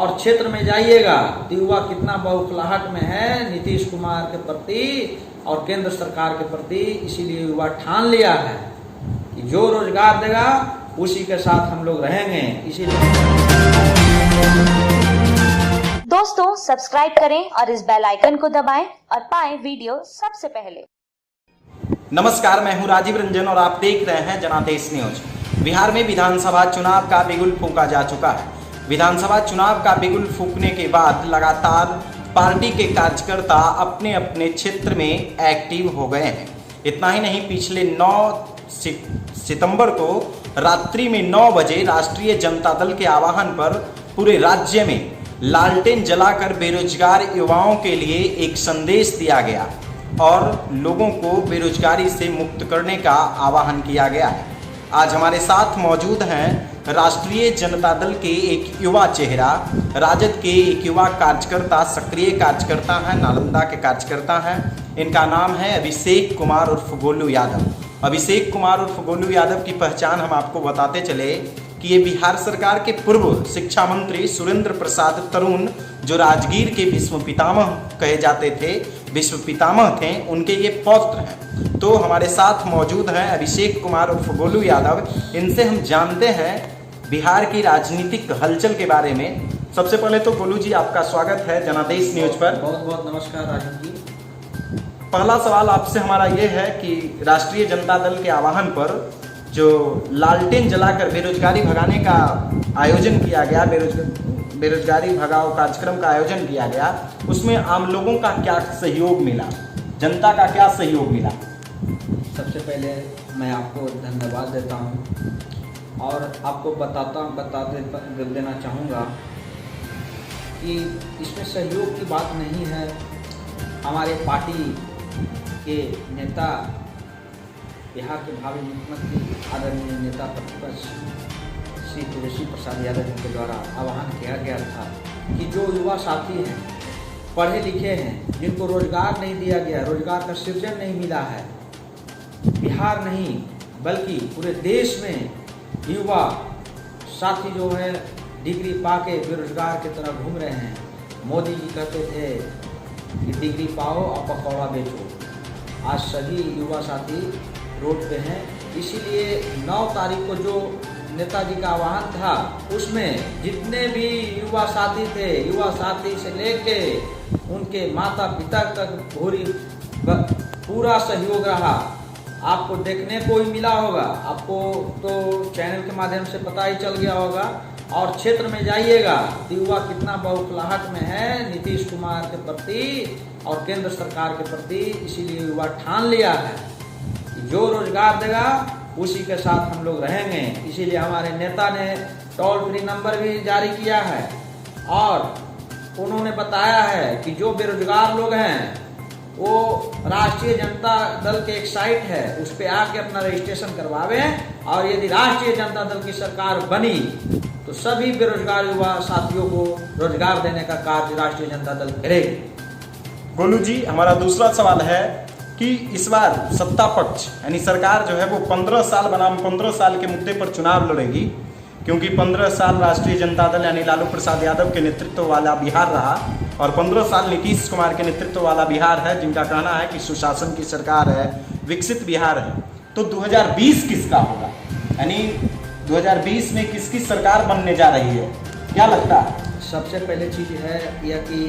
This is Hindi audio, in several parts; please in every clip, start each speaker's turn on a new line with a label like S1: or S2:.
S1: और क्षेत्र में जाइएगा तो युवा कितना बौखलाहट में है नीतीश कुमार के प्रति और केंद्र सरकार के प्रति। इसीलिए युवा ठान लिया है कि जो रोजगार देगा उसी के साथ हम लोग रहेंगे। इसीलिए
S2: दोस्तों सब्सक्राइब करें और इस बेल आइकन को दबाएं और पाएं वीडियो सबसे पहले।
S3: नमस्कार, मैं हूं राजीव रंजन और आप देख रहे हैं जनादेश न्यूज। बिहार में विधानसभा चुनाव का बिगुल फूंका जा चुका है। विधानसभा चुनाव का बिगुल फूंकने के बाद लगातार पार्टी के कार्यकर्ता अपने अपने क्षेत्र में एक्टिव हो गए हैं। इतना ही नहीं, पिछले 9 सितंबर को रात्रि में 9 बजे राष्ट्रीय जनता दल के आह्वान पर पूरे राज्य में लालटेन जलाकर बेरोजगार युवाओं के लिए एक संदेश दिया गया और लोगों को बेरोजगारी से मुक्त करने का आह्वान किया गया है। आज हमारे साथ मौजूद हैं राष्ट्रीय जनता दल के एक युवा चेहरा, राजद के एक युवा कार्यकर्ता, सक्रिय कार्यकर्ता हैं, नालंदा के कार्यकर्ता हैं। इनका नाम है अभिषेक कुमार उर्फ गोलू यादव। अभिषेक कुमार उर्फ गोलू यादव की पहचान हम आपको बताते चले कि ये बिहार सरकार के पूर्व शिक्षा मंत्री सुरेंद्र प्रसाद तरुण, जो राजगीर के विश्व पितामह कहे जाते थे, विश्व पितामह थे, उनके ये पौत्र हैं। तो हमारे साथ मौजूद हैं अभिषेक कुमार उर्फ गोलू यादव। इनसे हम जानते हैं बिहार की राजनीतिक हलचल के बारे में। सबसे पहले तो गोलू जी, आपका स्वागत है जनादेश न्यूज पर।
S1: बहुत बहुत नमस्कार राजीव जी।
S3: पहला सवाल आपसे हमारा ये है कि राष्ट्रीय जनता दल के आह्वान पर जो लालटेन जलाकर बेरोजगारी भगाने का आयोजन किया गया, बेरोजगारी भगाओ कार्यक्रम का आयोजन किया गया, उसमें आम लोगों का क्या सहयोग मिला, जनता का क्या सहयोग मिला?
S1: सबसे पहले मैं आपको धन्यवाद देता हूं और आपको बता देना चाहूँगा कि इसमें सहयोग की बात नहीं है। हमारे पार्टी के नेता, बिहार के भावी मुख्यमंत्री आदरणीय नेता प्रतिपक्ष श्री तेजस्वी प्रसाद यादव जी के द्वारा आह्वान किया गया था कि जो युवा साथी हैं, पढ़े लिखे हैं, जिनको रोजगार नहीं दिया गया, रोजगार का सृजन नहीं मिला है, बिहार नहीं बल्कि पूरे देश में युवा साथी जो है डिग्री पाके बेरोजगार की तरह घूम रहे हैं। मोदी जी कहते थे कि डिग्री पाओ और पकौड़ा बेचो। आज सभी युवा साथी रोड पे हैं। इसीलिए 9 तारीख को जो नेताजी का आह्वान था, उसमें जितने भी युवा साथी थे, युवा साथी से लेके उनके माता पिता तक पूरा सहयोग रहा। आपको देखने को ही मिला होगा, आपको तो चैनल के माध्यम से पता ही चल गया होगा। और क्षेत्र में जाइएगा तो युवा कितना बौखलाहट में है नीतीश कुमार के प्रति और केंद्र सरकार के प्रति। इसीलिए युवा ठान लिया है कि जो रोजगार देगा उसी के साथ हम लोग रहेंगे। इसीलिए हमारे नेता ने टोल फ्री नंबर भी जारी किया है और उन्होंने बताया है कि जो बेरोजगार लोग हैं वो राष्ट्रीय जनता दल के एक साइट है, उस पर आके अपना रजिस्ट्रेशन करवावें और यदि राष्ट्रीय जनता दल की सरकार बनी तो सभी बेरोजगार युवा साथियों को रोजगार देने का कार्य राष्ट्रीय जनता दल करेगी।
S3: गोलू जी, हमारा दूसरा सवाल है कि इस बार सत्ता पक्ष यानी सरकार जो है वो 15 साल बनाम 15 साल के मुद्दे पर चुनाव लड़ेगी, क्योंकि 15 साल राष्ट्रीय जनता दल यानी लालू प्रसाद यादव के नेतृत्व वाला बिहार रहा और 15 साल नीतीश कुमार के नेतृत्व वाला बिहार है, जिनका कहना है कि सुशासन की सरकार है, विकसित बिहार है। तो 2020 किसका होगा, यानी 2020 में किसकी सरकार बनने जा रही है, क्या लगता है?
S1: सबसे पहले चीज है यह कि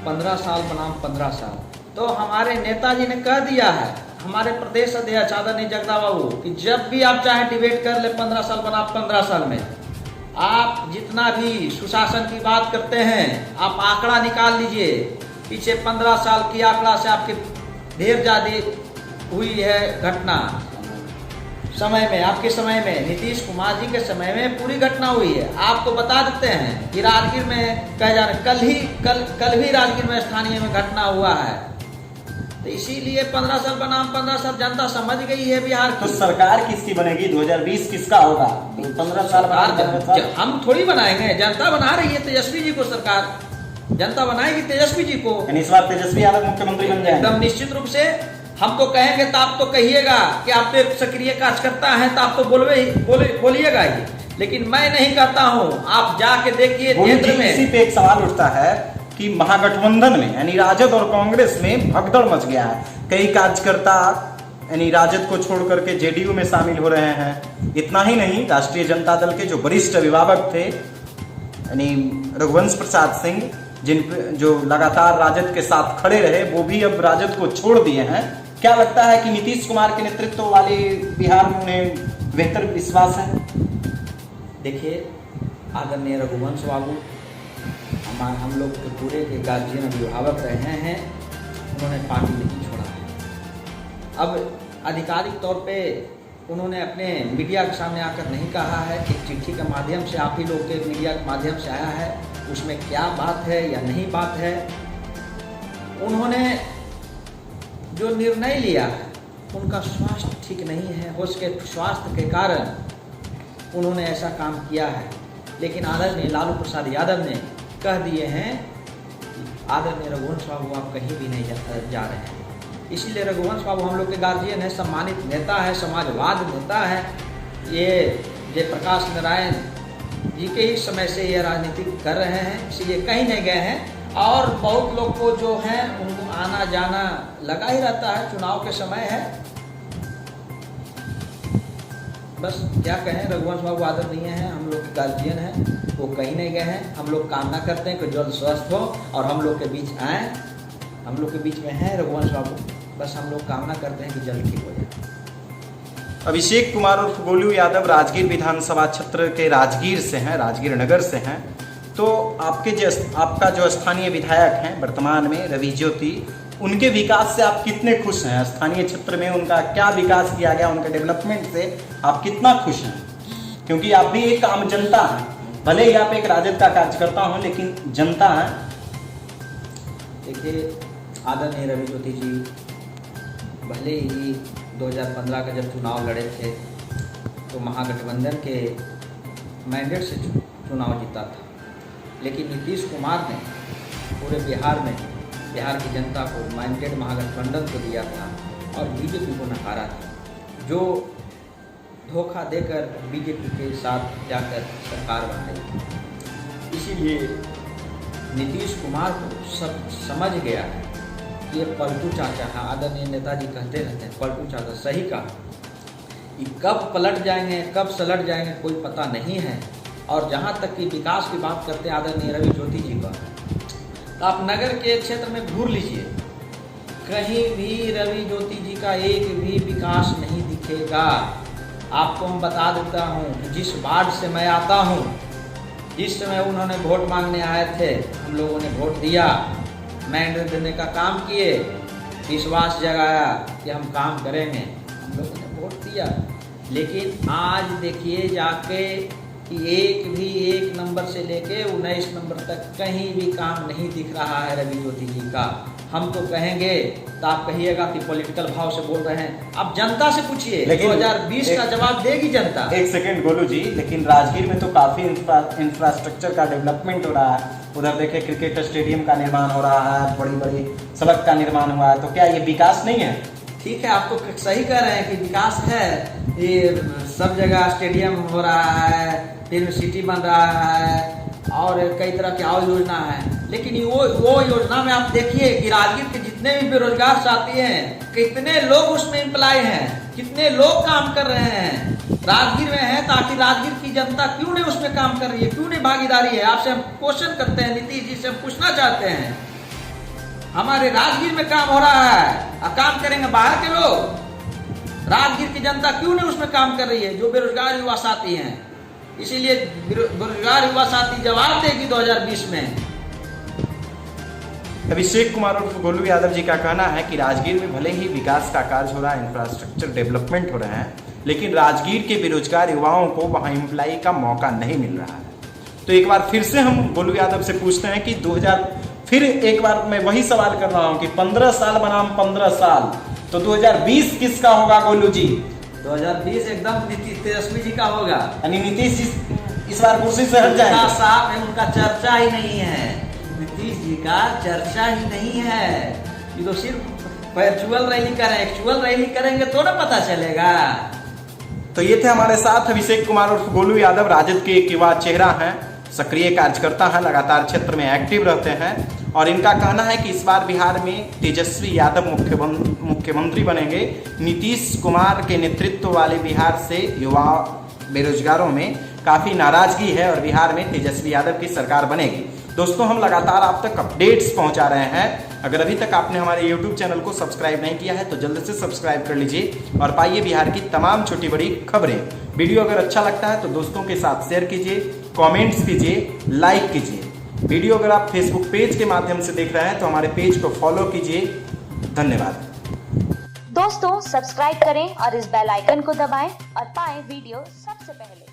S1: 15 साल बनाम 15 साल तो हमारे नेताजी ने कह दिया है, हमारे प्रदेश अध्यक्ष आदरणीय जगदा बाबू, कि जब भी आप चाहे डिबेट कर ले 15 साल बनाम 15 साल में। आप जितना भी सुशासन की बात करते हैं, आप आंकड़ा निकाल लीजिए, पीछे 15 साल की आंकड़ा से आपके ढेर ज्यादा हुई है घटना। समय में, आपके समय में, नीतीश कुमार जी के समय में पूरी घटना हुई है। आपको बता देते हैं कि राजगीर में कह जा रहे कल भी राजगीर में स्थानीय में घटना हुआ है। तो इसीलिए 15 साल बनाम 15 साल जनता समझ गई है बिहार की।
S3: तो सरकार किसकी बनेगी, 2020 किसका होगा? 15 साल
S1: हम थोड़ी बनाएंगे, जनता बना रही है तेजस्वी जी को, सरकार जनता बनाएगी तेजस्वी जी को।
S3: इस बार तेजस्वी यादव मुख्यमंत्री बन जाएंगे
S1: एकदम निश्चित रूप से। हम तो कहेंगे तो आप तो कहिएगा कि आप तो सक्रिय कार्यकर्ता हैं, तो आप तो बोलिएगा ही लेकिन मैं नहीं कहता हूँ, आप जाके देखिए केंद्र में।
S3: इसी पे एक सवाल उठता है कि महागठबंधन में यानी राजद और कांग्रेस में भगदड़ मच गया है। कई कार्यकर्ता यानी राजद को छोड़ करके जेडीयू में शामिल हो रहे हैं। इतना ही नहीं, राष्ट्रीय जनता दल के जो वरिष्ठ अभिभावक थे यानी रघुवंश प्रसाद सिंह, जो लगातार राजद के साथ खड़े रहे, वो भी अब राजद को छोड़ दिए हैं। क्या लगता है कि नीतीश कुमार के नेतृत्व वाले बिहार में उन्हें बेहतर विश्वास है?
S1: देखिए, आदरणीय रघुवंश बाबू हम लोग के पूरे के गार्जियन अभिभावक रहे हैं, उन्होंने पार्टी नहीं छोड़ा है। अब आधिकारिक तौर पे उन्होंने अपने मीडिया के सामने आकर नहीं कहा है, एक चिट्ठी के माध्यम से आप ही लोग के मीडिया के माध्यम से आया है, उसमें क्या बात है या नहीं बात है। उन्होंने जो निर्णय लिया है, उनका स्वास्थ्य ठीक नहीं है, उसके स्वास्थ्य के कारण उन्होंने ऐसा काम किया है। लेकिन आदरणीय लालू प्रसाद यादव ने कह दिए हैं आदरणीय रघुवंश बाबू आप कहीं भी नहीं जा रहे हैं। इसीलिए रघुवंश बाबू हम लोग के गार्जियन है, सम्मानित नेता है, समाजवाद नेता है। ये जयप्रकाश नारायण जी के ही समय से ये राजनीति कर रहे हैं, इसलिए कहीं नहीं गए हैं। और बहुत लोग को जो है उनको आना जाना लगा ही रहता है, चुनाव के समय है। बस क्या कहें, रघुवंश बाबू आदरणीय हैं, हम लोग के गार्जियन हैं, वो कहीं नहीं गए हैं। हम लोग कामना करते हैं कि जल्द स्वस्थ हो और हम लोग के बीच आए। हम लोग के बीच में हैं रघुवंश बाबू, बस हम लोग कामना करते हैं कि जल्द ठीक हो जाए।
S3: अभिषेक कुमार उर्फ गोलू यादव राजगीर विधानसभा क्षेत्र के राजगीर से हैं, राजगीर नगर से हैं। तो आपका जो स्थानीय विधायक हैं वर्तमान में रवि ज्योति, उनके विकास से आप कितने खुश हैं? स्थानीय क्षेत्र में उनका क्या विकास किया गया, उनके डेवलपमेंट से आप कितना खुश हैं? क्योंकि आप भी एक आम जनता हैं, भले ही आप एक राजद का कार्यकर्ता हों, लेकिन जनता हैं।
S1: देखिए, आदरणीय रवि ज्योति जी भले ही 2015 का जब चुनाव लड़े थे तो महागठबंधन के मैंडेट से चुनाव जीता था, लेकिन नीतीश कुमार ने पूरे बिहार में बिहार की जनता को मैंडेट महागठबंधन को दिया था और बीजेपी को नकारा था, जो धोखा देकर बीजेपी के साथ जाकर सरकार बनाई थी। इसीलिए नीतीश कुमार को सब समझ गया है कि ये पलटू चाचा है। आदरणीय नेताजी कहते रहते हैं पलटू चाचा, सही कहा। ये कब पलट जाएंगे कब सलट जाएंगे कोई पता नहीं है। और जहाँ तक कि विकास की बात करते हैं आदरणीय रवि ज्योति जी का, तो आप नगर के क्षेत्र में घूर लीजिए, कहीं भी रवि ज्योति जी का एक भी विकास नहीं दिखेगा। आपको हम बता देता हूँ कि जिस वार्ड से मैं आता हूँ, जिस समय उन्होंने वोट मांगने आए थे, हम लोगों ने वोट दिया, मैंडेट देने का काम किए, विश्वास जगाया कि हम काम करेंगे, हम लोगों ने वोट दिया। लेकिन आज देखिए जाके कि एक नंबर से लेके 19 नंबर तक कहीं भी काम नहीं दिख रहा है रवि ज्योति जी का। हम तो कहेंगे तो आप कहिएगा कि पॉलिटिकल भाव से बोल रहे हैं। आप जनता से पूछिए, 2020 का जवाब देगी जनता।
S3: एक सेकंड गोलू जी, लेकिन राजगीर में तो काफी इंफ्रास्ट्रक्चर का डेवलपमेंट हो रहा है। उधर देखे क्रिकेट स्टेडियम का निर्माण हो रहा है, बड़ी बड़ी सड़क का निर्माण हुआ है, तो क्या ये विकास नहीं है?
S1: ठीक है, आप तो सही कह रहे हैं कि विकास है, ये सब जगह स्टेडियम हो रहा है, फिल्म सिटी बन रहा है और कई तरह की और योजना है। लेकिन वो योजना में आप देखिए कि राजगीर के जितने भी बेरोजगार साथी हैं, कितने लोग उसमें एम्प्लॉय हैं, कितने लोग काम कर रहे हैं राजगीर में हैं, ताकि राजगीर की जनता क्यों नहीं उसमें काम कर रही है, क्यों नहीं भागीदारी है? आपसे हम क्वेश्चन करते हैं, नीतीश जी से हम पूछना चाहते हैं। हमारे राजगीर में काम हो रहा है और काम करेंगे बाहर के लोग, राजगीर की जनता क्यों नहीं उसमें काम कर रही है, जो बेरोजगार युवा साथी हैं? इसीलिए बेरोजगार युवा साथी जवाब देगी 2020 में।
S3: अभिषेक कुमार उर्फ गोलू यादव जी का कहना है कि राजगीर में भले ही विकास का कार्य हो रहा है, इंफ्रास्ट्रक्चर डेवलपमेंट हो रहे हैं, लेकिन राजगीर के बेरोजगार युवाओं को वहां एम्प्लॉय का मौका नहीं मिल रहा है। तो एक बार फिर से हम गोलू यादव से पूछते हैं कि फिर एक बार मैं वही सवाल कर रहा हूं कि 15 साल बनाम 15 साल, तो 2020 किसका होगा गोलू जी?
S1: 2020 एकदम नीतीश तेजस्वी जी का होगा।
S3: यानी नीतीश इस बार कुर्सी से हट जाएंगे?
S1: साहब है, उनका चर्चा ही नहीं है, नीतीश जी का चर्चा ही नहीं है। ये तो सिर्फ वर्चुअल रैली करें, एक्चुअल रैली करेंगे तो ना पता चलेगा।
S3: तो ये थे हमारे साथ अभिषेक कुमार उर्फ गोलू यादव, राजद के एक युवा चेहरा हैं, सक्रिय कार्यकर्ता हैं, लगातार क्षेत्र में एक्टिव रहते हैं और इनका कहना है कि इस बार बिहार में तेजस्वी यादव मुख्यमंत्री बनेंगे। नीतीश कुमार के नेतृत्व वाले बिहार से युवा बेरोजगारों में काफ़ी नाराजगी है और बिहार में तेजस्वी यादव की सरकार बनेगी। दोस्तों, हम लगातार आप तक अपडेट्स पहुंचा रहे हैं। अगर अभी तक आपने हमारे YouTube चैनल को सब्सक्राइब नहीं किया है तो जल्द से सब्सक्राइब कर लीजिए और पाइए बिहार की तमाम छोटी बड़ी खबरें। वीडियो अगर अच्छा लगता है तो दोस्तों के साथ शेयर कीजिए, कमेंट्स कीजिए, लाइक कीजिए। वीडियो अगर आप फेसबुक पेज के माध्यम से देख रहे हैं तो हमारे पेज को फॉलो कीजिए। धन्यवाद।
S2: दोस्तों, सब्सक्राइब करें और इस बेल आइकन को दबाएं और पाएं वीडियो सबसे पहले।